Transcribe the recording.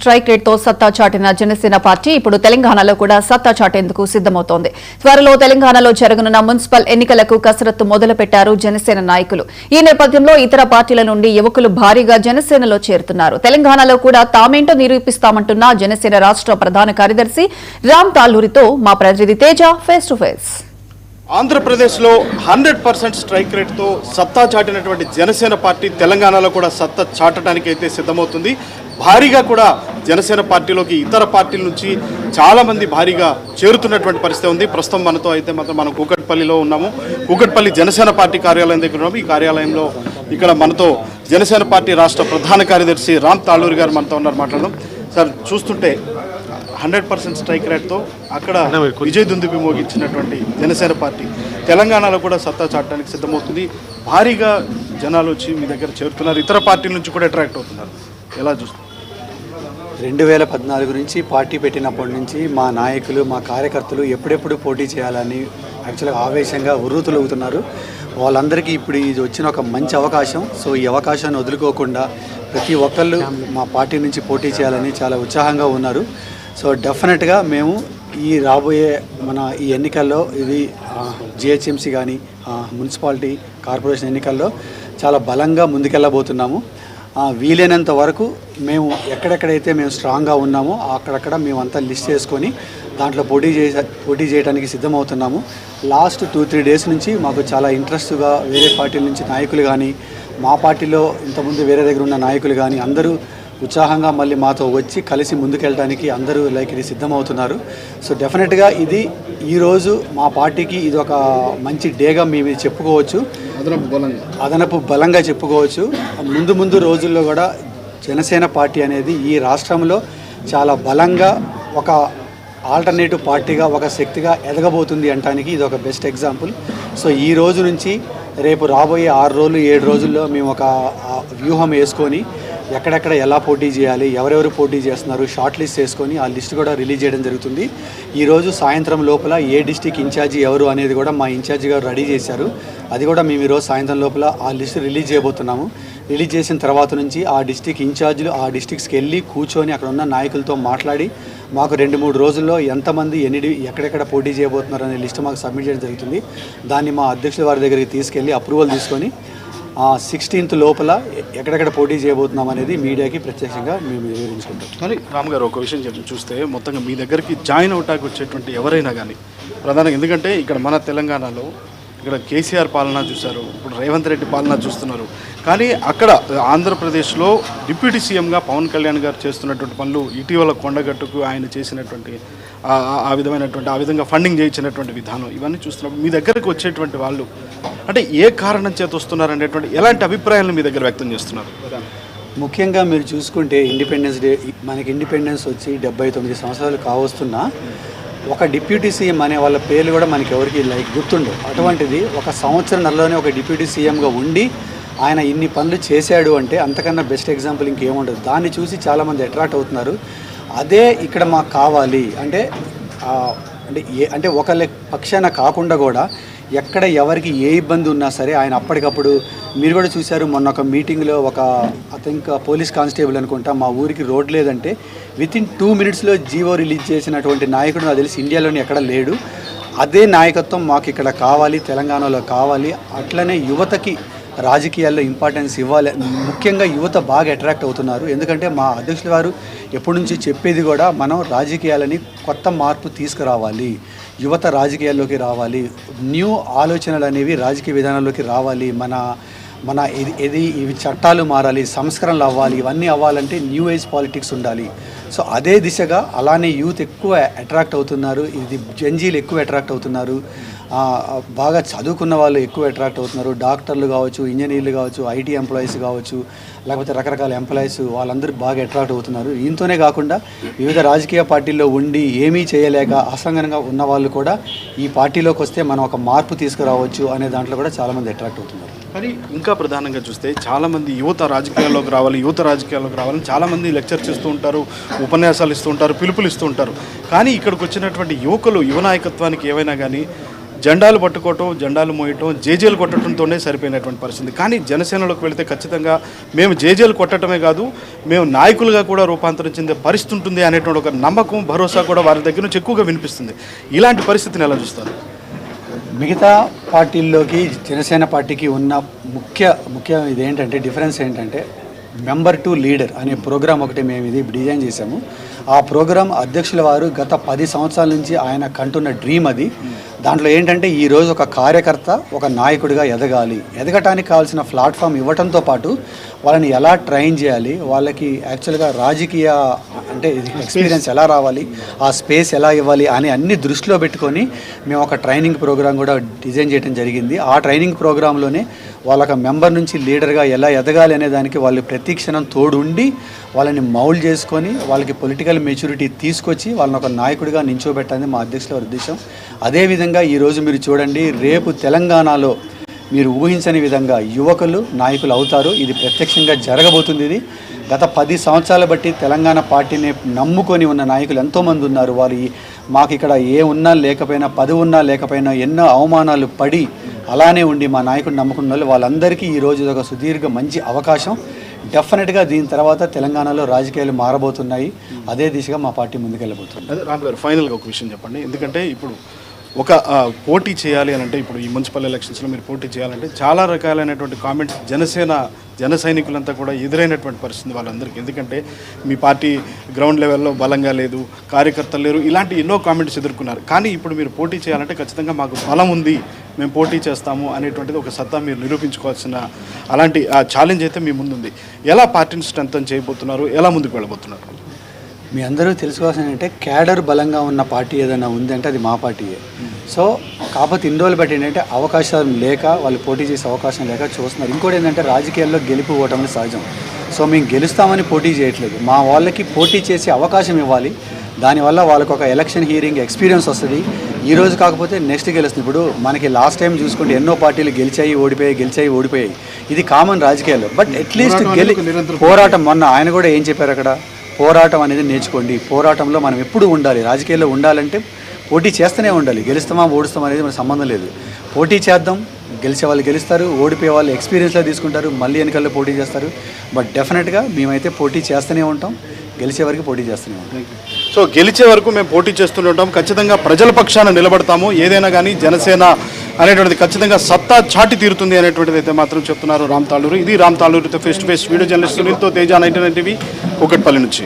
Strike rate తో సత్తా చాటిన జనసేన పార్టీ ఇప్పుడు తెలంగాణలో కూడా సత్తా చాటేందుకు సిద్దమవుతోంది. త్వరలో తెలంగాణలో జరగనున్న మున్సిపల్ ఎన్నికలకు కసరత్తు మొదలుపెట్టారు జనసేన నాయకులు. ఈ నేపథ్యంలో ఇతర పార్టీల నుండి యువకులు భారీగా జనసేనలో చేరుతున్నారు. తెలంగాణలో కూడా తామేంటో నిరూపిస్తామంటున్న జనసేన రాష్ట్ర ప్రధాన కార్యదర్శి రామ్ తాళ్లూరితో మా ప్రతినిధి తేజ ఫేస్ టు ఫేస్. ఆంధ్రప్రదేశ్లో 100% స్ట్రైక్ రేట్తో సత్తా చాటినటువంటి జనసేన పార్టీ తెలంగాణలో కూడా సత్తా చాటడానికి అయితే సిద్ధమవుతుంది. భారీగా కూడా జనసేన పార్టీలోకి ఇతర పార్టీల నుంచి చాలామంది భారీగా చేరుతున్నటువంటి పరిస్థితి ఉంది. ప్రస్తుతం మనతో అయితే మనం కూకట్పల్లిలో ఉన్నాము. కూకట్పల్లి జనసేన పార్టీ కార్యాలయం దగ్గర ఉన్నాము. ఈ కార్యాలయంలో ఇక్కడ మనతో జనసేన పార్టీ రాష్ట్ర ప్రధాన కార్యదర్శి రామ్ తాళ్లూరి గారు మనతో ఉన్నారు. మాట్లాడదాం సార్. చూస్తుంటే 100% స్ట్రైక్ రేట్తో అక్కడ విజయ్ దుందుబి మోగించినటువంటి జనసేన పార్టీ తెలంగాణలో కూడా సత్తా చాటడానికి సిద్ధమవుతుంది. భారీగా జనాలు వచ్చి మీ దగ్గర చేరుతున్నారు. ఇతర పార్టీల నుంచి కూడా అట్రాక్ట్ అవుతున్నారు. ఎలా చూస్తారు? 2014 నుంచి పార్టీ పెట్టినప్పటి నుంచి మా నాయకులు మా కార్యకర్తలు ఎప్పుడెప్పుడు పోటీ చేయాలని యాక్చువల్గా ఆవేశంగా ఉర్రూతులవుతున్నారు. వాళ్ళందరికీ ఇప్పుడు ఇది వచ్చిన ఒక మంచి అవకాశం. సో ఈ అవకాశాన్ని వదులుకోకుండా ప్రతి ఒక్కళ్ళు మా పార్టీ నుంచి పోటీ చేయాలని చాలా ఉత్సాహంగా ఉన్నారు. సో డెఫినెట్గా మేము ఈ రాబోయే ఈ ఎన్నికల్లో ఇది జిహెచ్ఎంసీ కానీ మున్సిపాలిటీ కార్పొరేషన్ ఎన్నికల్లో చాలా బలంగా ముందుకెళ్ళబోతున్నాము. వీలైనంత వరకు మేము ఎక్కడెక్కడైతే మేము స్ట్రాంగ్గా ఉన్నామో అక్కడక్కడ మేమంతా లిస్ట్ చేసుకొని దాంట్లో పోటీ చేయడానికి సిద్ధమవుతున్నాము. లాస్ట్ 2-3 డేస్ నుంచి మాకు చాలా ఇంట్రెస్ట్గా వేరే పార్టీల నుంచి నాయకులు కానీ మా పార్టీలో ఇంతకుముందు వేరే దగ్గర ఉన్న నాయకులు కానీ అందరూ ఉత్సాహంగా మళ్ళీ మాతో వచ్చి కలిసి ముందుకెళ్ళడానికి అందరూ ఇది సిద్ధమవుతున్నారు. సో డెఫినెట్గా ఇది ఈరోజు మా పార్టీకి ఇది ఒక మంచి డేగా మేము చెప్పుకోవచ్చు, అదనపు బలంగా చెప్పుకోవచ్చు. ముందు రోజుల్లో కూడా జనసేన పార్టీ అనేది ఈ రాష్ట్రంలో చాలా బలంగా ఒక ఆల్టర్నేటివ్ పార్టీగా ఒక శక్తిగా ఎదగబోతుంది అనడానికి ఇది ఒక బెస్ట్ ఎగ్జాంపుల్. సో ఈ రోజు నుంచి రేపు రాబోయే 6 రోజులు 7 రోజుల్లో మేము ఒక వ్యూహం వేసుకొని ఎక్కడెక్కడ ఎలా పోటీ చేయాలి, ఎవరెవరు పోటీ చేస్తున్నారు షార్ట్ లిస్ట్ చేసుకొని ఆ లిస్ట్ కూడా రిలీజ్ చేయడం జరుగుతుంది. ఈరోజు సాయంత్రం లోపల ఏ డిస్టిక్ ఇన్ఛార్జి ఎవరు అనేది కూడా మా ఇన్ఛార్జి గారు రెడీ చేశారు. అది కూడా మేము ఈరోజు సాయంత్రం లోపల ఆ లిస్ట్ రిలీజ్ చేయబోతున్నాము. రిలీజ్ చేసిన తర్వాత నుంచి ఆ డిస్టిక్ ఇన్ఛార్జీలు ఆ డిస్టిక్స్కి వెళ్ళి కూర్చొని అక్కడ ఉన్న నాయకులతో మాట్లాడి మాకు 2-3 రోజుల్లో ఎంతమంది ఎక్కడెక్కడ పోటీ చేయబోతున్నారు అనే లిస్ట్ మాకు సబ్మిట్ చేయడం జరుగుతుంది. దాన్ని మా అధ్యక్షుల వారి దగ్గరికి తీసుకెళ్ళి అప్రూవల్ తీసుకొని 16th లోపల ఎక్కడెక్కడ పోటీ చేయబోతున్నాం అనేది మీడియాకి ప్రత్యక్షంగా మేము వివరించుకుంటాం. కానీ రామ్ గారు ఒక విషయం చూస్తే మొత్తంగా మీ దగ్గరికి జాయిన్ అవటానికి వచ్చేటువంటి ఎవరైనా కానీ ప్రధానంగా, ఎందుకంటే ఇక్కడ మన తెలంగాణలో ఇక్కడ కేసీఆర్ పాలన చూశారు, ఇప్పుడు రేవంత్ రెడ్డి పాలన చూస్తున్నారు. కానీ అక్కడ ఆంధ్రప్రదేశ్లో డిప్యూటీ సీఎంగా పవన్ కళ్యాణ్ గారు చేస్తున్నటువంటి పనులు, ఇటీవల కొండగట్టుకు ఆయన చేసినటువంటి ఆ విధంగా ఫండింగ్ చేయించినటువంటి విధానం, ఇవన్నీ చూస్తున్నప్పుడు మీ దగ్గరకు వచ్చేటువంటి వాళ్ళు అంటే ఏ కారణం చేత వస్తున్నారు అనేటువంటి ఎలాంటి అభిప్రాయాలను మీ దగ్గర వ్యక్తం చేస్తున్నారు? ముఖ్యంగా మీరు చూసుకుంటే ఇండిపెండెన్స్ డే మనకి ఇండిపెండెన్స్ వచ్చి 79 సంవత్సరాలు కావస్తున్నా ఒక డిప్యూటీ సీఎం అనే వాళ్ళ పేర్లు కూడా మనకి ఎవరికి గుర్తుండవు. అటువంటిది 1 సంవత్సరంలోనే ఒక డిప్యూటీ సీఎంగా ఉండి ఆయన ఇన్ని పనులు చేశాడు అంటే అంతకన్నా బెస్ట్ ఎగ్జాంపుల్ ఇంకేముండదు. దాన్ని చూసి చాలామంది అట్రాక్ట్ అవుతున్నారు. అదే ఇక్కడ మాకు కావాలి అంటే ఒకళ్ళ పక్షాన కాకుండా కూడా ఎక్కడ ఎవరికి ఏ ఇబ్బంది ఉన్నా సరే ఆయన అప్పటికప్పుడు మీరు కూడా చూశారు. మొన్న ఒక మీటింగ్లో పోలీస్ కానిస్టేబుల్ అనుకుంటా మా ఊరికి రోడ్ లేదంటే వితిన్ 2 minutesలో జీవో రిలీజ్ చేసినటువంటి నాయకుడు నాకు తెలిసి ఇండియాలోని ఎక్కడ లేడు. అదే నాయకత్వం మాకు ఇక్కడ కావాలి, తెలంగాణలో కావాలి. అట్లనే యువతకి రాజకీయాల్లో ఇంపార్టెన్స్ ఇవ్వాలి. ముఖ్యంగా యువత బాగా అట్రాక్ట్ అవుతున్నారు. ఎందుకంటే మా అధ్యక్షుల వారు ఎప్పటి నుంచి చెప్పేది కూడా మనం రాజకీయాలని కొత్త మార్పు తీసుకురావాలి, యువత రాజకీయాల్లోకి రావాలి, న్యూ ఆలోచనలు అనేవి రాజకీయ విధానాల్లోకి రావాలి, ఇవి చట్టాలు మారాలి, సంస్కరణలు అవ్వాలి. ఇవన్నీ అవ్వాలంటే న్యూ ఏజ్ పాలిటిక్స్ ఉండాలి. సో అదే దిశగా అలానే యూత్ ఎక్కువ అట్రాక్ట్ అవుతున్నారు. ఇది జంజీలు ఎక్కువ అట్రాక్ట్ అవుతున్నారు. బాగా చదువుకున్న వాళ్ళు ఎక్కువ అట్రాక్ట్ అవుతున్నారు. డాక్టర్లు కావచ్చు, ఇంజనీర్లు కావచ్చు, ఐటీ ఎంప్లాయీస్ కావచ్చు, లేకపోతే రకరకాల ఎంప్లాయీస్ వాళ్ళందరూ బాగా అట్రాక్ట్ అవుతున్నారు. దీంతోనే కాకుండా వివిధ రాజకీయ పార్టీల్లో ఉండి ఏమీ చేయలేక అసంగనంగా ఉన్న వాళ్ళు కూడా ఈ పార్టీలోకి వస్తే మనం ఒక మార్పు తీసుకురావచ్చు అనే దాంట్లో కూడా చాలామంది అట్రాక్ట్ అవుతున్నారు. కానీ ఇంకా ప్రధానంగా చూస్తే చాలామంది యువత రాజకీయాల్లోకి రావాలని చాలామంది లెక్చర్ చేస్తూ ఉంటారు, ఉపన్యాసాలు ఇస్తూ ఉంటారు, పిలుపులు ఇస్తూ ఉంటారు. కానీ ఇక్కడికి వచ్చినటువంటి యువ నాయకత్వానికి ఏవైనా కానీ జెండాలు పట్టుకోవటం, జెండాలు మోయటం, జేజేలు కొట్టడంతోనే సరిపోయినటువంటి పరిస్థితి. కానీ జనసేనలోకి వెళితే ఖచ్చితంగా మేము జేజేలు కొట్టడమే కాదు, మేము నాయకులుగా కూడా రూపాంతరం చెందే పరిస్థితి ఉంటుంది అనేటువంటి ఒక నమ్మకం, భరోసా కూడా వారి దగ్గర నుంచి ఎక్కువగా వినిపిస్తుంది. ఇలాంటి పరిస్థితిని ఎలా చూస్తారు? మిగతా పార్టీల్లోకి జనసేన పార్టీకి ఉన్న ముఖ్య ఇదేంటంటే డిఫరెన్స్ ఏంటంటే మెంబర్ టు లీడర్ అనే ప్రోగ్రాం ఒకటి మేము ఇది డిజైన్ చేశాము. ఆ ప్రోగ్రాం అధ్యక్షుల వారు గత 10 సంవత్సరాల నుంచి ఆయన కంటున్న డ్రీమ్ అది. దాంట్లో ఏంటంటే ఈరోజు ఒక కార్యకర్త ఒక నాయకుడిగా ఎదగటానికి కావాల్సిన ప్లాట్ఫామ్ ఇవ్వడంతో పాటు వాళ్ళని ఎలా ట్రైన్ చేయాలి, వాళ్ళకి యాక్చువల్గా రాజకీయ అంటే ఎక్స్పీరియన్స్ ఎలా రావాలి, ఆ స్పేస్ ఎలా ఇవ్వాలి అని అన్ని దృష్టిలో పెట్టుకొని మేము ఒక ట్రైనింగ్ ప్రోగ్రాం కూడా డిజైన్ చేయడం జరిగింది. ఆ ట్రైనింగ్ ప్రోగ్రాంలోనే వాళ్ళకి మెంబర్ నుంచి లీడర్గా ఎలా ఎదగాలి అనే దానికి వాళ్ళు ప్రతి క్షణం తోడుండి వాళ్ళని మౌల్డ్ చేసుకొని వాళ్ళకి పొలిటికల్ మెచ్యూరిటీ తీసుకొచ్చి వాళ్ళని ఒక నాయకుడిగా నించోబెట్టాలని మా అధ్యక్షుల ఉద్దేశం. అదేవిధంగా ఈరోజు మీరు చూడండి, రేపు తెలంగాణలో మీరు ఊహించని విధంగా యువకులు నాయకులు అవుతారు. ఇది ప్రత్యక్షంగా జరగబోతుంది. ఇది గత 10 సంవత్సరాలు బట్టి తెలంగాణ పార్టీని నమ్ముకొని ఉన్న నాయకులు ఎంతోమంది ఉన్నారు. వారు మాకు ఇక్కడ ఏ ఉన్నా లేకపోయినా, పదవి ఉన్నా లేకపోయినా ఎన్నో అవమానాలు పడి అలానే ఉండి మా నాయకుడు నమ్ముకున్న వాళ్ళు వాళ్ళందరికీ ఈరోజు ఒక సుదీర్ఘ మంచి అవకాశం. డెఫినెట్గా దీని తర్వాత తెలంగాణలో రాజకీయాలు మారబోతున్నాయి. అదే దిశగా మా పార్టీ ముందుకెళ్ళబోతుంది. అదే రామ్ గారు, ఫైనల్గా ఒక విషయం చెప్పండి. ఎందుకంటే ఇప్పుడు ఒక పోటీ చేయాలి అని అంటే, ఇప్పుడు ఈ మున్సిపల్ ఎలక్షన్స్లో మీరు పోటీ చేయాలంటే చాలా రకాలైనటువంటి కామెంట్స్ జన సైనికులంతా కూడా ఎదురైనటువంటి పరిస్థితి వాళ్ళందరికీ. ఎందుకంటే మీ పార్టీ గ్రౌండ్ లెవెల్లో బలంగా లేదు, కార్యకర్తలు లేరు, ఇలాంటి ఎన్నో కామెంట్స్ ఎదుర్కొన్నారు. కానీ ఇప్పుడు మీరు పోటీ చేయాలంటే ఖచ్చితంగా మాకు బలం ఉంది, మేము పోటీ చేస్తాము అనేటువంటిది ఒక సత్తా మీరు నిరూపించుకోవాల్సిన అలాంటి ఛాలెంజ్ అయితే మీ ముందుంది. ఎలా పార్టీని స్ట్రెంథన్ చేయబోతున్నారు, ఎలా ముందుకు వెళ్ళబోతున్నారు? మీ అందరూ తెలుసుకోవాల్సిన ఏంటంటే క్యాడర్ బలంగా ఉన్న పార్టీ ఏదైనా ఉందంటే అది మా పార్టీయే. సో కాకపోతే ఇన్ని రోజులు బట్టి ఏంటంటే అవకాశాలు లేక వాళ్ళు పోటీ చేసే అవకాశం లేక చూస్తున్నారు. ఇంకోటి ఏంటంటే రాజకీయాల్లో గెలుపు ఓటమి సహజం. సో మేము గెలుస్తామని పోటీ చేయట్లేదు, మా వాళ్ళకి పోటీ చేసే అవకాశం ఇవ్వాలి. దానివల్ల వాళ్ళకు ఒక ఎలక్షన్ హియరింగ్ ఎక్స్పీరియన్స్ వస్తుంది. ఈ రోజు కాకపోతే నెక్స్ట్ గెలుస్తుంది. ఇప్పుడు మనకి లాస్ట్ టైం చూసుకుంటే ఎన్నో పార్టీలు గెలిచాయి ఓడిపోయాయి. ఇది కామన్ రాజకీయాల్లో. బట్ అట్లీస్ట్ పోరాటం, మొన్న ఆయన కూడా ఏం చెప్పారు అక్కడ, పోరాటం అనేది నేర్చుకోండి. పోరాటంలో మనం ఎప్పుడు ఉండాలి. రాజకీయాల్లో ఉండాలంటే పోటీ చేస్తూనే ఉండాలి. గెలుస్తామా ఓడుస్తామా అనేది మనకు సంబంధం లేదు. పోటీ చేద్దాం, గెలిచే వాళ్ళు గెలుస్తారు, ఓడిపోయే వాళ్ళు ఎక్స్పీరియన్స్లో తీసుకుంటారు, మళ్ళీ ఎన్నికల్లో పోటీ చేస్తారు. బట్ డెఫినెట్గా మేమైతే పోటీ చేస్తూనే ఉంటాం, గెలిచే వరకు పోటీ చేస్తూనే ఉంటాం. సో గెలిచే వరకు మేము పోటీ చేస్తూనే ఉంటాం, ఖచ్చితంగా ప్రజల పక్షాన నిలబడతాము. ఏదైనా కానీ జనసేన అనేటువంటిది ఖచ్చితంగా సత్తా చాటి తీరుతుంది అనేటువంటిది అయితే మాత్రం చెప్తున్నారు రామ్ తాళూరు. ఇది రామ్ తాళూరుతో face to face video journalist సునీల్తో తేజ 99 టీవీ కూకట్పల్లి నుంచి.